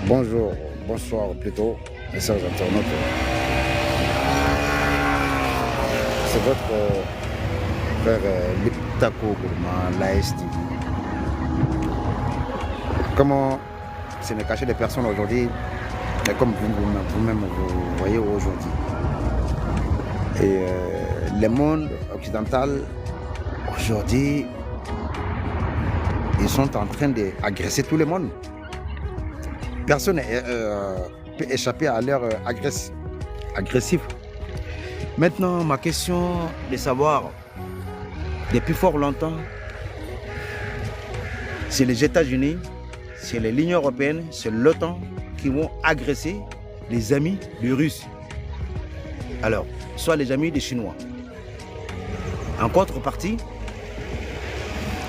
Bonjour, bonsoir plutôt, mes chers internautes. C'est votre frère Liptako Gourmand, l'AS TV. Comment se ne cacher des personnes aujourd'hui, comme vous-même vous voyez aujourd'hui. Et le monde occidental, aujourd'hui, ils sont en train d'agresser tout le monde. Personne peut échapper à leur agressif. Maintenant, ma question de savoir, depuis fort longtemps, c'est les États-Unis, c'est l'Union européenne, c'est l'OTAN qui vont agresser les amis des Russes. Alors, soit les amis des Chinois. En contrepartie,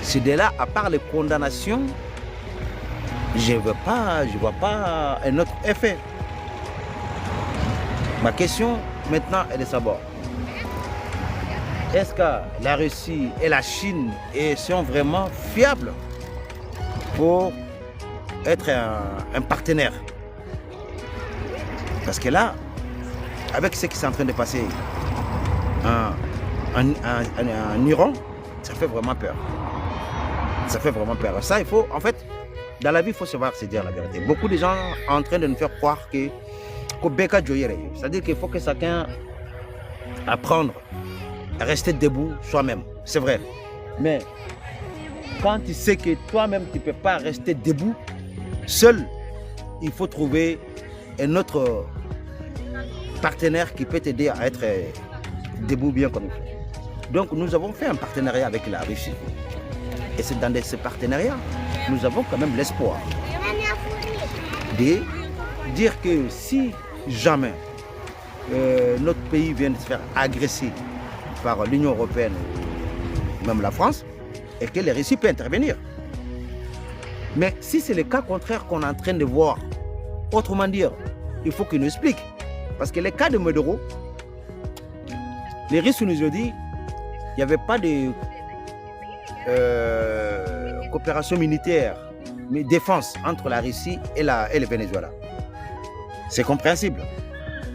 c'est de là, à part les condamnations, je ne vois pas un autre effet. Ma question maintenant est de savoir, est-ce que la Russie et la Chine sont vraiment fiables pour être un partenaire? Parce que là, avec ce qui est en train de passer en Iran, ça fait vraiment peur. Ça fait vraiment peur. Ça, il faut, en fait, dans la vie, il faut savoir se dire la vérité. Beaucoup de gens sont en train de nous faire croire que Beka Joyere, c'est-à-dire qu'il faut que chacun apprenne à rester debout soi-même. C'est vrai. Mais quand tu sais que toi-même, tu ne peux pas rester debout, seul, il faut trouver un autre partenaire qui peut t'aider à être debout bien comme il faut. Donc, nous avons fait un partenariat avec la Russie. Et c'est dans ce partenariat, nous avons quand même l'espoir de dire que si jamais notre pays vient de se faire agresser par l'Union européenne, même la France, et que les Russes peuvent intervenir. Mais si c'est le cas contraire qu'on est en train de voir, autrement dire, il faut qu'ils nous expliquent. Parce que les cas de Maduro, les Russes nous ont dit qu'il n'y avait pas de coopération militaire, mais défense entre la Russie et le Venezuela. C'est compréhensible.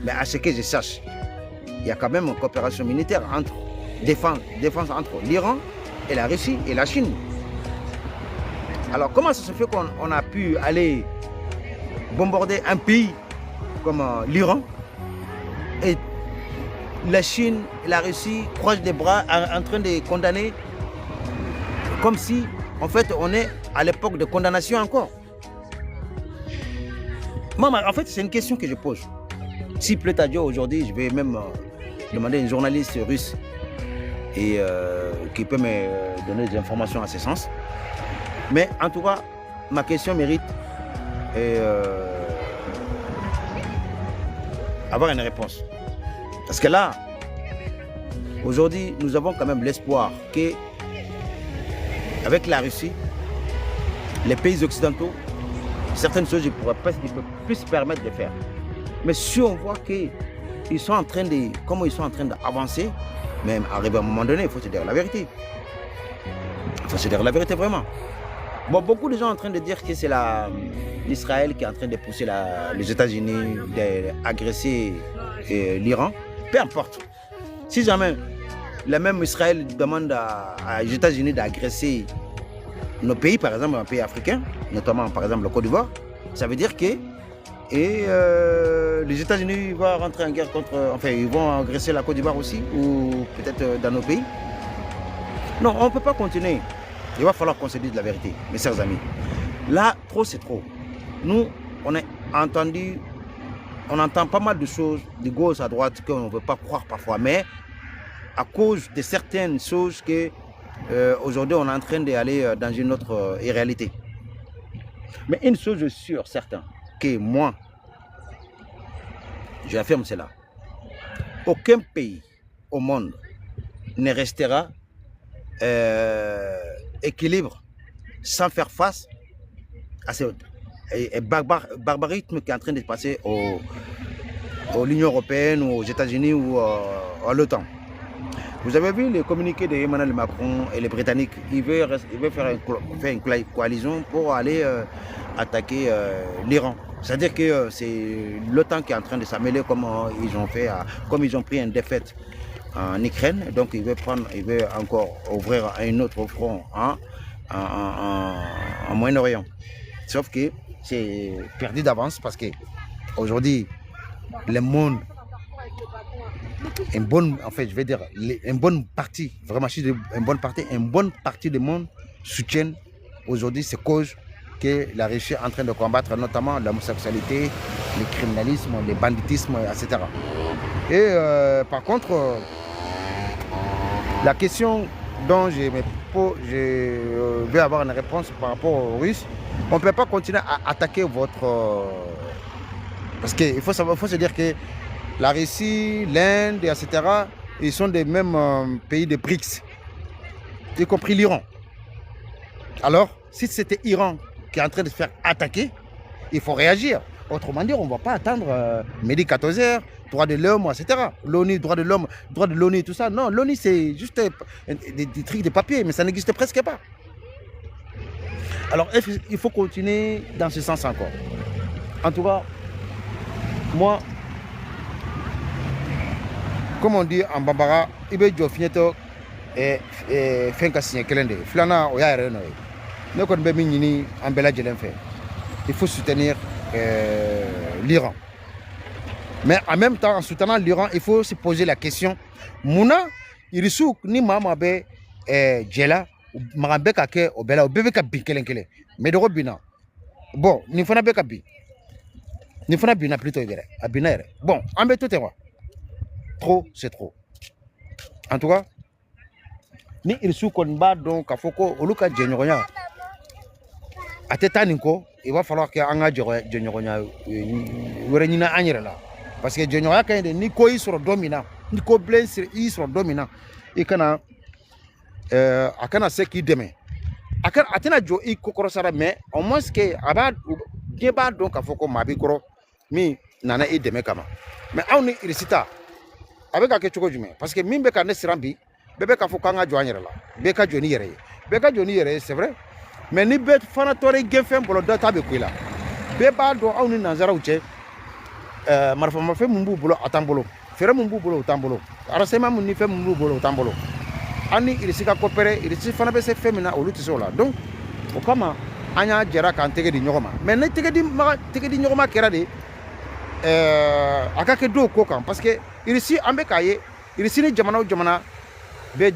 Mais à ce que je sache, il y a quand même une coopération militaire entre défense entre l'Iran et la Russie et la Chine. Alors comment ça se fait qu'on a pu aller bombarder un pays comme l'Iran et la Chine et la Russie croisent des bras en train de condamner comme si, en fait, on est à l'époque de condamnation encore. Moi, en fait, c'est une question que je pose. Si plaît à Dieu, aujourd'hui, je vais même demander à une journaliste russe et, qui peut me donner des informations à ce sens. Mais en tout cas, ma question mérite avoir une réponse. Parce que là, aujourd'hui, nous avons quand même l'espoir que avec la Russie, les pays occidentaux, certaines choses, ils peuvent plus se permettre de faire. Mais si on voit qu'ils sont en train de, comment ils sont en train d'avancer, même arrivé à un moment donné, il faut se dire la vérité. Il faut se dire la vérité vraiment. Bon, beaucoup de gens sont en train de dire que c'est l'Israël qui est en train de pousser les États-Unis d'agresser l'Iran. Peu importe. Si jamais le même Israël demande aux États-Unis d'agresser nos pays, par exemple un pays africain, notamment par exemple le Côte d'Ivoire, ça veut dire que les États-Unis vont rentrer en guerre enfin ils vont agresser la Côte d'Ivoire aussi, ou peut-être dans nos pays. Non, on ne peut pas continuer. Il va falloir qu'on se dise la vérité, mes chers amis. Là, trop c'est trop. Nous, on entend pas mal de choses de gauche à droite qu'on ne veut pas croire parfois, mais à cause de certaines choses que aujourd'hui on est en train d'aller dans une autre réalité. Mais une chose je suis sûr, certain, que moi, j'affirme cela. Aucun pays au monde ne restera équilibre sans faire face à ce barbarisme qui est en train de se passer à l'Union européenne, ou aux États-Unis ou à l'OTAN. Vous avez vu le communiqué d'Emmanuel Macron et les Britanniques. Ils veulent faire une coalition pour aller attaquer l'Iran. C'est-à-dire que c'est l'OTAN qui est en train de s'améliorer comme ils ont fait, comme ils ont pris une défaite en Ukraine. Donc il veut encore ouvrir un autre front en Moyen-Orient. Sauf que c'est perdu d'avance parce que aujourd'hui, le monde, une bonne partie, vraiment, une bonne partie du monde soutiennent aujourd'hui ces causes que la Russie est en train de combattre, notamment l'homosexualité, le criminalisme, le banditisme, etc. Et par contre, la question dont je vais avoir une réponse par rapport aux Russes, on ne peut pas continuer à attaquer votre... parce qu'il faut se dire que la Russie, l'Inde, etc., ils sont des mêmes pays de BRICS, y compris l'Iran. Alors, si c'était l'Iran qui est en train de se faire attaquer, il faut réagir. Autrement dit, on ne va pas attendre midi 14h, droits de l'homme, etc. L'ONU, droits de l'homme, droits de l'ONU, tout ça. Non, l'ONU, c'est juste des trucs de papier, mais ça n'existe presque pas. Alors, il faut continuer dans ce sens encore. En tout cas, moi, comme on dit en Bambara, il y a il faut soutenir l'Iran. Mais en même temps, en soutenant l'Iran, il faut se poser la question Mouna, il souk ni mama be jela, marambe kake obela obebe ka binkelenkele. Mais de robina. Bon, ni fana be ka bi. Ni fana bina plutôt yere, abina yere. Bon, ambe tout est trop, c'est trop. En tout cas, ni il souk on ba donc a foko oluka djenyonya. Atetaniko, il va falloir que anga djenyonya werenya anyere la. Parce que djenyonya quand ni ko isro domina, ni ko blessé isro domina. Et kana akana se qui demain. Akana atena jo i kokoro sara mais au moins que aba geba donc a foko mabikoro mi nana i demain kama. Mais on ni irisita avec quelque chose jume parce que mimbe ka ne sirambi bebe ka foko anga jo anyere la. Beka joni yere. Beka joni yere c'est vrai. Mais ni bet fana tore gefen bolo data be kuila be ba do awni nanzara uche marfa fe mumbu bolo atambolo fere mumbu bolo utambolo arasema mun ni fe mumbu bolo utambolo ani irisika kopere irisi fana be se femina oluti sola donc o kama anya jera kan tege di nyogoma mais ne tege di nyogoma kera de akake do ko kan parce que irisi ambe kaye irisi ni jamana be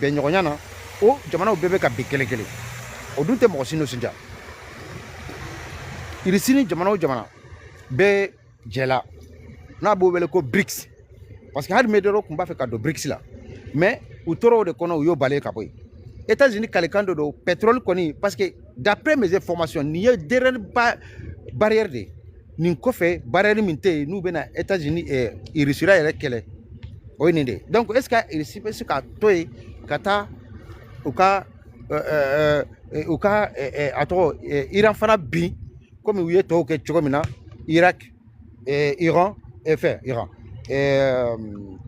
nyogonyana o jamana bebe ka bikelekele o dun tɛ mɔgɔ si n'o sinja irisini jamana o jamana bɛɛ jɛla n'a b'o wele ko BRICS parce que hali medero tun b'a fɛ ka don BRICS la mais u tora o de kɔnɔ u y'o balen ka bɔ yen États-Unis kalikan dɔ don pétrole kɔni parce que d'après mes informations nin ye derrière barrière de nin kɔfɛ barrière min tɛ yen n'u bɛna États-Unis irisira yɛrɛ kɛlɛ o ye nin de donc est ce que irisi bɛ se ka to yen ka taa u ka Iran fana bin comme u ye tɔw kɛ cogo min na Irak Iran Iran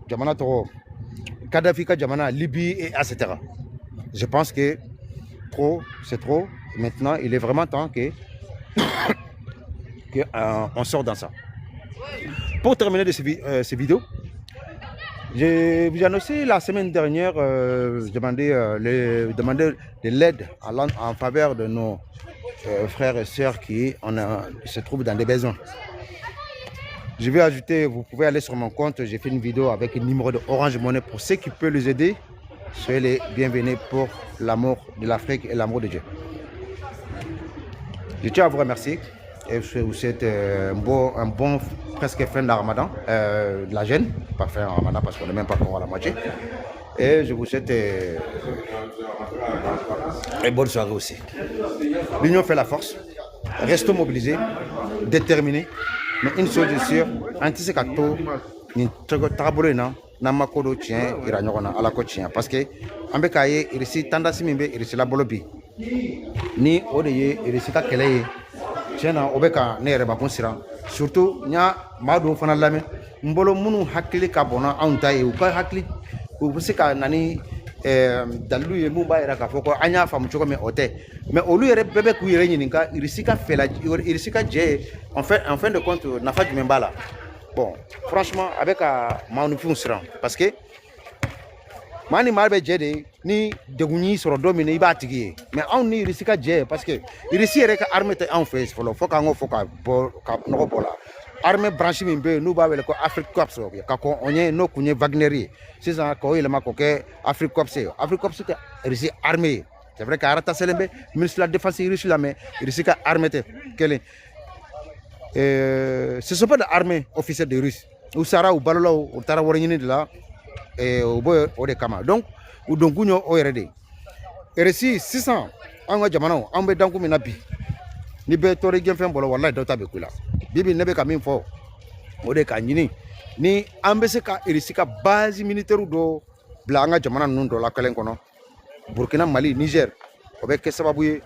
jamana tɔgɔ Kadhafi ka jamana Libye et etc. Je pense que c'est trop. Maintenant, il est vraiment temps que on sort dans ça. Pour terminer de ces vidéos, je vous ai annoncé la semaine dernière, je demandais de l'aide en faveur de nos frères et sœurs qui se trouvent dans des besoins. Je vais ajouter, vous pouvez aller sur mon compte, j'ai fait une vidéo avec un numéro de Orange Money pour ceux qui peuvent les aider. Soyez les bienvenus pour l'amour de l'Afrique et l'amour de Dieu. Je tiens à vous remercier et vous souhaite un bon presque fin de Ramadan, de la jeûne, pas fin de Ramadan parce qu'on n'est même pas encore à la moitié. Et je vous souhaite une bonne soirée aussi. L'union fait la force, restons mobilisés, déterminés, mais une chose est sûre, anti-sekato, ni tabolena, namakodo tien, iranyona, ala ko tien, parce que ambekaye, il ici tendance mimbe, il ici la bolobi, ni odeye, il ici ta keleye. Tiens, obeka ne yɛrɛ bakun siran surtout nya madu fana lamɛn n bolo minnu hakili ka bɔnna anw ta ye u ka hakili u bɛ se ka na ni dalilu ye mun b'a yira k'a fɔ ko an y'a faamu cogo min o tɛ mais olu yɛrɛ bɛɛ bɛ k'u yɛrɛ ɲininka irisi ka fɛla irisi ka jɛ en fin de compte nafa jumɛn b'a la bon franchement a bɛ ka maaninfinw siran parce que maa ni maa bɛ jɛ de ni degun y'i sɔrɔ don min na i b'a tigi ye mais anw ni irisi ka jɛ parce que irisi yɛrɛ ka armée tɛ anw fɛ yen fɔlɔ fo k'an ko fɔ ka nɔgɔ bɔ la armée branche min bɛ yen n'u b'a wele ko Afrique Corps ka kɔn o ɲɛ n'o kun ye Wagner ye sisan k'o yɛlɛma k'o kɛ Afrique Corps ye Afrique Corps tɛ irisi armée ye c'est vrai que arataselen bɛ ministre de la défense irisi la mais irisi ka armée tɛ kelen ce sont pas des armées officielles de Russie u sara u balola u taara wari ɲini de la o bɛ o de kama donc u donkun ye o yɛrɛ de irisi sisan an ka jamanaw an bɛ dankun min na bi ni bɛɛ tɔɔrɔ gɛnfɛn bɔra wallahi dɔ ta bɛ ku la bibi ne bɛ ka min fɔ o de ka ɲini ni an bɛ se ka irisi ka base militaire dɔ bila an ka jamana ninnu dɔ la kelen kɔnɔ Burkina Mali Niger o bɛ kɛ sababu ye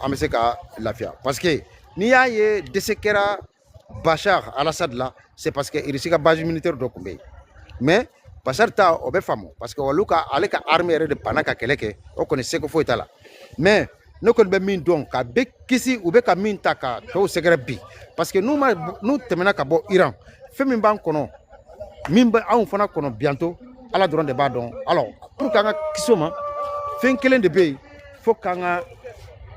an bɛ se ka lafiya parce que n'i y'a ye dɛsɛ kɛra Bachar al-Assad la c'est parce que irisi ka base militaire dɔ tun bɛ yen mais Bachar ta o bɛ faamu parce que olu ka ale ka armée yɛrɛ de banna ka kɛlɛ kɛ o kɔni seko foyi t'a la mais ne kɔni bɛ min dɔn ka bɛ kisi u bɛ ka min ta ka tɔw sɛgɛrɛ bi parce que n'u tɛmɛna ka bɔ Iran fɛn min b'an kɔnɔ min bɛ anw fana kɔnɔ bientôt ala dɔrɔn de b'a dɔn alors pour k'an ka kisi o ma fɛn kelen de bɛ yen fo k'an ka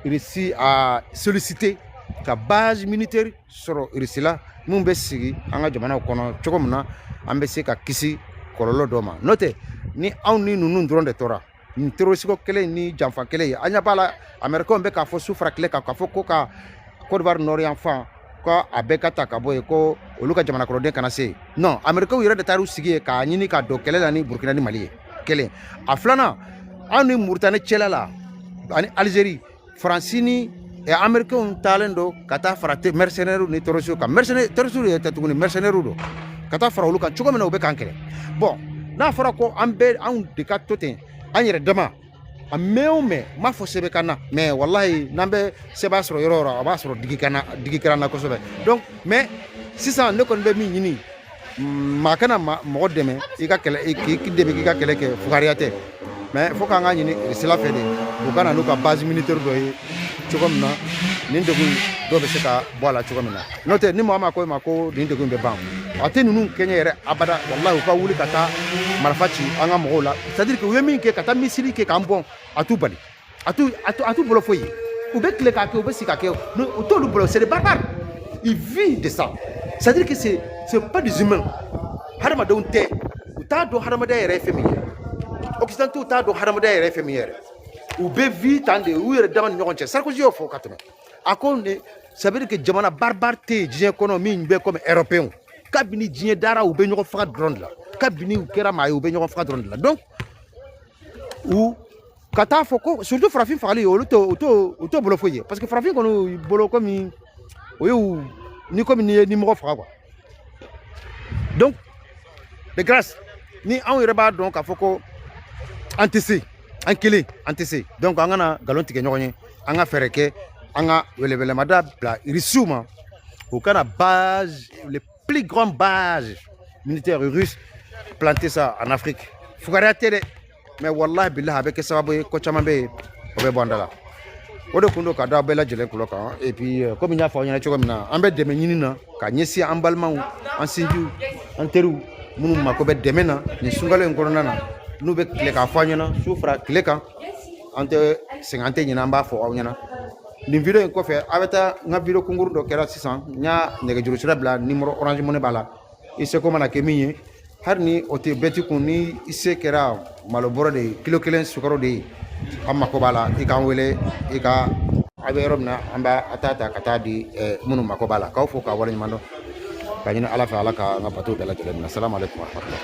irisi a solliciter ka base militaire sɔrɔ irisi la mun bɛ sigi an ka jamanaw kɔnɔ cogo min na an bɛ se ka kisi kɔlɔlɔ dɔ ma n'o tɛ ni anw ni ninnu dɔrɔn de tora nin terroriste kelen ni janfa kelen ye an ɲɛ b'a la américain bɛ k'a fɔ su fara tile kan k'a fɔ ko ka Côte d'Ivoire nord yan fan ko a bɛɛ ka ta ka bɔ yen ko olu ka jamana kɔrɔden kana se yen non américain yɛrɛ de taar'u sigi yen k'a ɲini ka don kɛlɛ la ni Burkina ni Mali ye kelen a filanan anw ni Mauritanie cɛla la ani Algérie Faransi ni américain taalen don ka taa fara mercenaires ni terroristes kan terroristes yɛrɛ tɛ tuguni mercenaires don ka taa fara olu kan cogo min na u bɛ k'an kɛlɛ bon n'a fɔra ko an bɛɛ anw de ka to ten an yɛrɛ dama a mɛn o mɛn n m'a fɔ sɛbɛn kan na mais wallahi n'an bɛ sɛbɛn sɔrɔ yɔrɔ o yɔrɔ a b'a sɔrɔ digi kɛra an na kosɛbɛ donc mais sisan ne kɔni bɛ min ɲini maa kana mɔgɔ dɛmɛ i ka kɛlɛ k'i dɛmɛ k'i ka kɛlɛ kɛ fugariya tɛ mais fo k'an ka ɲini sira fɛ de u ka na n'u ka base militaire dɔ ye cogo min na nin degun dɔw bɛ se ka bɔ a la cogo min na n'o tɛ ni mɔgɔ ma ko e ma ko nin degun bɛ ban a tɛ ninnu kɛɲɛ yɛrɛ abada wallahi u ka wuli ka taa marifa ci an ka mɔgɔw la c'est à dire que u ye min kɛ ka taa misiri kɛ k'an bɔn a t'u bali a t'u bolo foyi ye u bɛ tile k'a kɛ u bɛ sigi k'a kɛ u t'olu bolo c'est des barbares ils vivent de ça c'est à dire que c'est pas des humains hadamadenw tɛ u t'a dɔn hadamadenya yɛrɛ ye fɛn min ye occidentaux t'a dɔn hadamadenya yɛrɛ ye fɛn min ye yɛrɛ u bɛ vie tan de u yɛrɛ dama ni ɲɔgɔn cɛ Sarkozy y'o fɔ ka tɛmɛ a ko ça veut dire que jamana barbare tɛ yen diɲɛ kɔnɔ min bɛ comme européen kabini diɲɛ dara u bɛ ɲɔgɔn faga dɔrɔn de la kabini u kɛra maa ye u bɛ ɲɔgɔn faga dɔrɔn de la donc u ka taa fɔ ko surtout farafin fagali olu t'o bolo foyi ye parce que farafin kɔni bolo comme o ye ni comme ni ye nimɔgɔ faga quoi donc de grâce ni anw yɛrɛ b'a dɔn k'a fɔ ko an tɛ se an kelen an tɛ se donc an kana nkalon tigɛ ɲɔgɔn ye an ka fɛɛrɛ kɛ an ka welewelemada bila irisiw ma u kana base les plus grandes bases militaires russes planter ça en Afrique fugariya tɛ dɛ mais wallahi billahi a bɛ kɛ sababu ye ko caman bɛ yen o bɛ bɔ an da la o de kun don ka da bɛɛ lajɛlen kulo kan et puis comme n y'a fɔ aw ɲɛna cogo min na an bɛ dɛmɛ ɲini na ka ɲɛsin an balimaw an sinjiw an teriw minnu mako bɛ dɛmɛ na nin sunkalo in kɔnɔna na n'u bɛ tile k'a fɔ an ɲɛna su fara tile kan an tɛ sɛgɛn an tɛ ɲinɛ an b'a fɔ aw ɲɛna nin video in kɔfɛ a bɛ taa n ka video kunkuru dɔ kɛra sisan n y'a nɛgɛjuru sira bila numéro orange money b'a la i seko mana kɛ min ye hali ni o tɛ bɛɛ ti kun ni i se kɛra malo bɔrɔ de ye kilo kelen sukaro de ye an mako b'a la i k'an wele i ka a bɛ yɔrɔ min na an b'a a ta ka taa di minnu mako b'a la k'aw fo k'a waleɲuman dɔn ka ɲini ala fɛ ala ka an ka bateau bɛɛ lajɛlen minɛ salamu aleykum wa rahmatulah